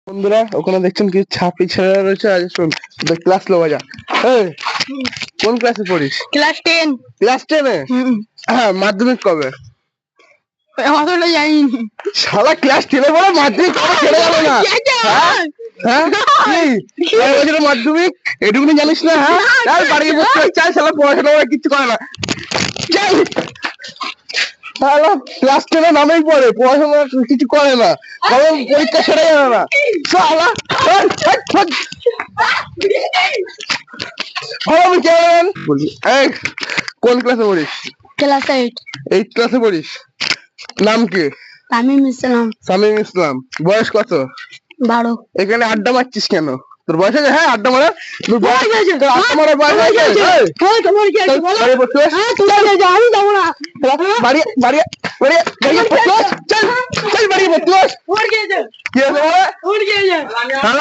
বন্ধুরা ওখানে দেখছেন কি ছাপড়ি ছেলেরা রয়েছে। আজ শোন ক্লাস লো বাজা। এই কোন ক্লাসে পড়িস? ক্লাস 10। ক্লাস 10 এ? হ্যাঁ, মাধ্যমিক কবে? অতটা জানিনি। শালা ক্লাস 10 এ পড়ে মাধ্যমিক কবে ছেড়ে গেল না? হ্যাঁ কি বছর মাধ্যমিক এটুকুনি জানিস না? হ্যাঁ আর বাড়ি বসে চাই, শালা পড়াশোনা করে কিচ্ছু করে না। চাই শালা ক্লাস 10 এ নামেই পড়ে, পড়াশোনা কিছু করে না, কবে পরীক্ষা ছেড়ে গেল না শালা। আমি কেমন বলি, এই কোন ক্লাসে পড়িস? ক্লাস 8। 8 ক্লাসে পড়িস। নাম কি? তামিম ইসলাম। তামিম ইসলাম। বয়স কত? 12। এখানে আড্ডা মারছিস কেন? তোর বয়স আছে? হ্যাঁ আড্ডা মারা, তোর বয়স আছে, তোর আড্ডা মারার বয়স আছে। হ্যাঁ তোমার কি আছে বলো? বাড়ি পড়তে হ্যাঁ তুমি যা, আমি যাব না। বাড়ি বাড়ি বাড়ি বাড়ি পড়তে চল চল বাড়ি পড়তে। তোমার কি আছে? কি আছে? তোমার কি আছে? হ্যাঁ